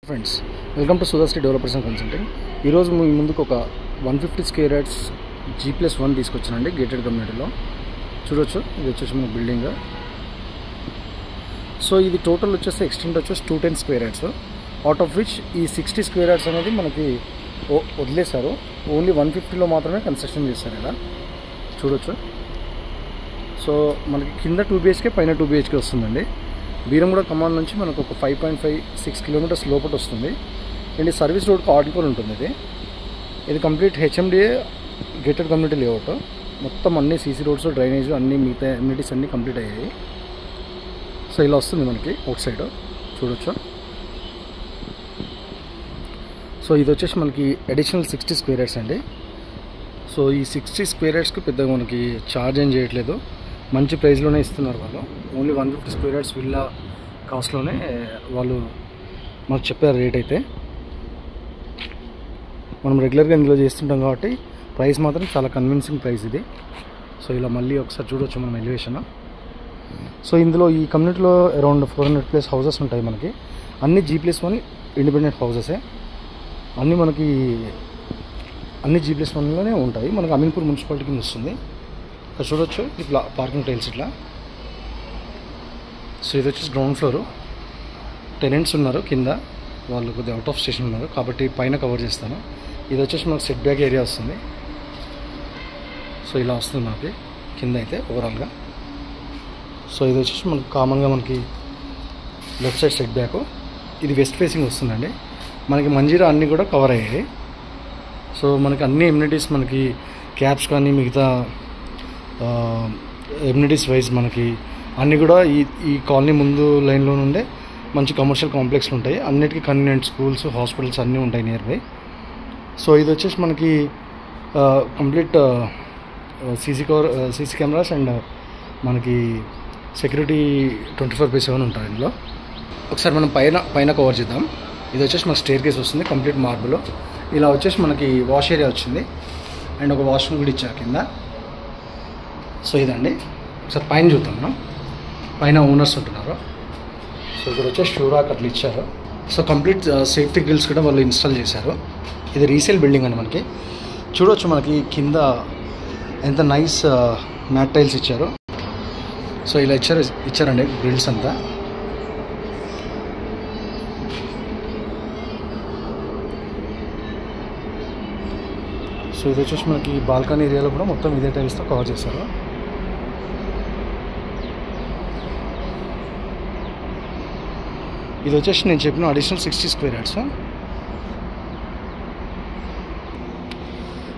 Friends, welcome to Sudhasri developers and consulting. ఈరోజు మీ ముందుకు ఒక 150 స్క్వేర్ యార్డ్స్ G+1 తీసుకొచ్చానండి. గేటెడ్ కమ్యూనిటీలో చూడొచ్చు. ఇది వచ్చేసి మన బిల్డింగ్. సో ఇది టోటల్ వచ్చేసి ఎక్స్టెంట్ వచ్చేసి 210 square yards. Out of which ఈ 60 స్క్వేర్ యార్డ్స్ అనేది మనకి వదిలేశారు. ఓన్లీ 150లో మాత్రమే కన్స్ట్రక్షన్ చేస్తారు. ఇలా చూడొచ్చు. సో మనకి కింద 2 BHK పైన 2 BHK వస్తుందండి. బీరంగూడ కమాండ్ నుంచి మనకు ఒక 5.56 కిలోమీటర్స్ లోపల వస్తుంది. అండ్ ఈ సర్వీస్ రోడ్కి ఆర్డికోల్ ఉంటుంది. ఇది complete HMDA gated community layout. మొత్తం అన్ని CC రోడ్స్, డ్రైనేజ్ అన్ని మిగతా అమ్యూనిటీస్ అన్నీ కంప్లీట్ అయ్యాయి. సో ఇలా వస్తుంది మనకి అవుట్ సైడ్ చూడొచ్చు. సో ఇది వచ్చేసి మనకి అడిషనల్ 60 స్క్వేర్ యార్డ్స్ అండి. సో ఈ 60 స్క్వేర్ యార్డ్స్కి పెద్దగా మనకి ఛార్జ్ ఏం చేయట్లేదు. మంచి ప్రైస్లోనే ఇస్తున్నారు వాళ్ళు. ఓన్లీ 150 స్క్వేర్ యార్డ్స్ విల్లా కాస్ట్లోనే వాళ్ళు మాకు చెప్పారు రేట్. అయితే మనం రెగ్యులర్గా ఇందులో చేస్తుంటాం కాబట్టి ప్రైస్ మాత్రం చాలా కన్విన్సింగ్ ప్రైస్ ఇది. సో ఇలా మళ్ళీ ఒకసారి చూడవచ్చు మనం ఎలివేషన్. సో ఇందులో ఈ కమ్యూనిటీలో అరౌండ్ 400+ హౌసెస్ ఉంటాయి మనకి. అన్ని G+1 ఇండిపెండెంట్ హౌసెసే. అన్నీ మనకి అన్ని G+1లోనే ఉంటాయి. మనకి అమీన్పూర్ మున్సిపాలిటీ కింద వస్తుంది. ఇక్కడ చూడొచ్చు ఇట్లా పార్కింగ్ టైల్స్ ఇట్లా. సో ఇది వచ్చేసి గ్రౌండ్ ఫ్లోరు. టెనెంట్స్ ఉన్నారు కింద, వాళ్ళు కొద్దిగా అవుట్ ఆఫ్ స్టేషన్ ఉన్నారు కాబట్టి పైన కవర్ చేస్తాను. ఇది వచ్చేసి మనకు సెట్ బ్యాక్ ఏరియా వస్తుంది. సో ఇలా వస్తుంది మనకి కింద అయితే ఓవరాల్గా. సో ఇది వచ్చేసి మనకు కామన్గా మనకి లెఫ్ట్ సైడ్ సెట్ బ్యాక్. ఇది వెస్ట్ ఫేసింగ్ వస్తుందండి. మనకి మంజీరా అన్నీ కూడా కవర్ అయ్యాయి. సో మనకి అన్ని ఎమ్యూనిటీస్ మనకి క్యాబ్స్ కానీ మిగతా ఎమ్యూనిటీస్ వైజ్ మనకి అన్నీ కూడా ఈ కాలనీ ముందు లైన్లో నుండే మంచి కమర్షియల్ కాంప్లెక్స్లు ఉంటాయి. అన్నిటికీ కన్వీనియంట్ స్కూల్స్, హాస్పిటల్స్ అన్నీ ఉంటాయి నియర్ బై. సో ఇది వచ్చేసి మనకి కంప్లీట్ సీసీ కెమెరాస్ అండ్ మనకి సెక్యూరిటీ 24/7 ఉంటాయి ఇందులో. ఒకసారి మనం పైన కవర్ చేద్దాం. ఇది వచ్చేసి మనకి స్టేర్ కేస్ వస్తుంది కంప్లీట్ మార్బుల్. ఇలా వచ్చేసి మనకి వాష్ ఏరియా వచ్చింది అండ్ ఒక వాష్రూమ్ కూడా ఇచ్చారు కింద. సో ఇదండి. ఒకసారి పైన చూద్దాం మనం. పైన ఓనర్స్ ఉంటున్నారు. సో ఇక్కడ వచ్చేసి షూరాక్ అట్లా ఇచ్చారు. సో కంప్లీట్ సేఫ్టీ గ్రిల్స్ కూడా వాళ్ళు ఇన్స్టాల్ చేశారు. ఇది రీసేల్ బిల్డింగ్ అండి. మనకి చూడవచ్చు మనకి కింద ఎంత నైస్ మ్యాట్ టైల్స్ ఇచ్చారు. సో ఇలా ఇచ్చారండి గ్రిల్స్ అంతా. సో ఇది వచ్చేసి మనకి బాల్కనీ ఏరియాలో కూడా మొత్తం ఇదే టైల్స్తో కవర్ చేశారు. ఇది వచ్చేసి నేను చెప్పిన అడిషనల్ 60 స్క్వేర్ యార్డ్స్.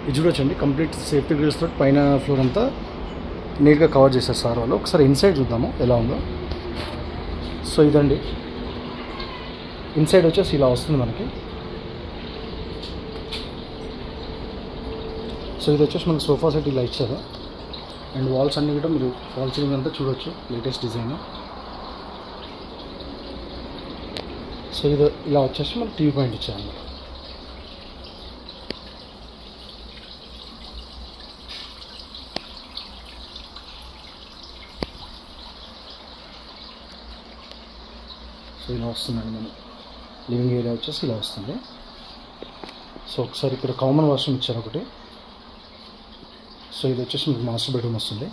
ఇది చూడొచ్చండి కంప్లీట్ సేఫ్టీ గ్రిల్స్ తోటి పైన ఫ్లోర్ అంతా నీట్గా కవర్ చేశారు సార్ వాళ్ళు. ఒకసారి ఇన్సైడ్ చూద్దాము ఎలా ఉందో. సో ఇదండి ఇన్సైడ్ వచ్చేసి ఇలా వస్తుంది మనకి. సో ఇది వచ్చేసి మనకి సోఫా సెట్ ఇలా ఇచ్చారు. అండ్ వాల్స్ అన్నీ కూడా మీరు వాల్ సీలింగ్ అంతా చూడొచ్చు, లేటెస్ట్ డిజైన్. సో ఇది ఇలా వచ్చేసి మనకి టీవీ పాయింట్ ఇచ్చారు అన్నమాట. సో ఇలా వస్తుందండి మన లివింగ్ ఏరియా వచ్చేసి ఇలా వస్తుంది. సో ఒకసారి ఇక్కడ కామన్ వాష్రూమ్ ఇచ్చారు ఒకటి. సో ఇది వచ్చేసి మీకు మాస్టర్ బెడ్రూమ్ వస్తుంది.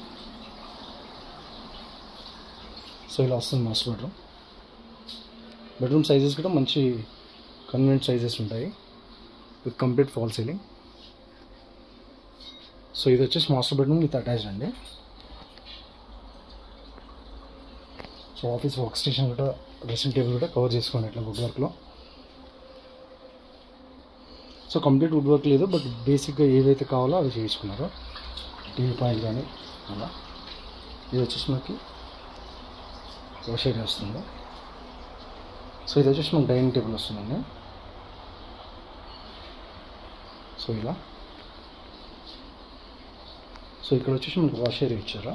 సో ఇలా వస్తుంది మాస్టర్ బెడ్రూమ్. బెడ్రూమ్ సైజెస్ కూడా మంచి కన్వీనియంట్ సైజెస్ ఉంటాయి with complete fall ceiling. So ఇది వచ్చేసి మాస్టర్ బెడ్రూమ్ విత్ అటాచ్డ్ అండి. సో ఆఫీస్ వర్క్ స్టేషన్ కూడా, డ్రెస్సింగ్ టేబుల్ కూడా కవర్ చేసుకోండి ఇట్లా వుడ్ వర్క్లో. సో కంప్లీట్ వుడ్ వర్క్ లేదు, బట్ బేసిక్గా ఏవైతే కావాలో అవి చేసుకున్నారు. టీవీ పాయింట్ కానీ అలా. ఇది వచ్చేసి మనకి వాష్ ఏరియా వస్తుంది. సో ఇది వచ్చేసి మనకి డైనింగ్ టేబుల్ వస్తుందండి. సో ఇలా. సో ఇక్కడ వచ్చేసి మనకి వాష్ ఏరియా ఇచ్చారు.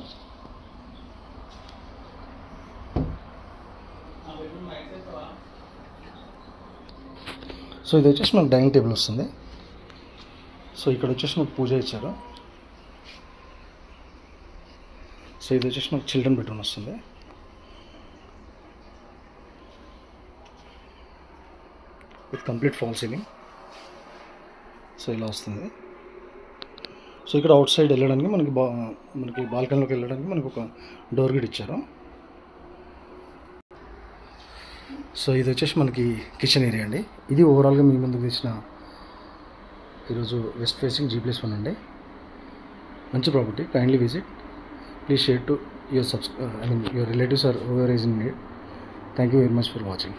సో ఇది వచ్చేసి మనకి డైనింగ్ టేబుల్ వస్తుంది. సో ఇక్కడ వచ్చేసి మనకు పూజ ఇచ్చారు. సో ఇది వచ్చేసి మనకి చిల్డ్రన్ బెడ్రూమ్ వస్తుంది. With complete fall ceiling. So ఇలా వస్తుంది. సో ఇక్కడ అవుట్ సైడ్ వెళ్ళడానికి మనకి బాల్కనీలోకి వెళ్ళడానికి మనకు ఒక డోర్ గిట్ ఇచ్చారు. సో ఇది వచ్చేసి మనకి కిచెన్ ఏరియా అండి. ఇది ఓవరాల్గా మీ ముందుకు తీసిన ఈరోజు వెస్ట్ ఫేసింగ్ G+1 అండి. మంచి property. Kindly visit. Please share to your relatives or whoever is in need. Thank you very much for watching.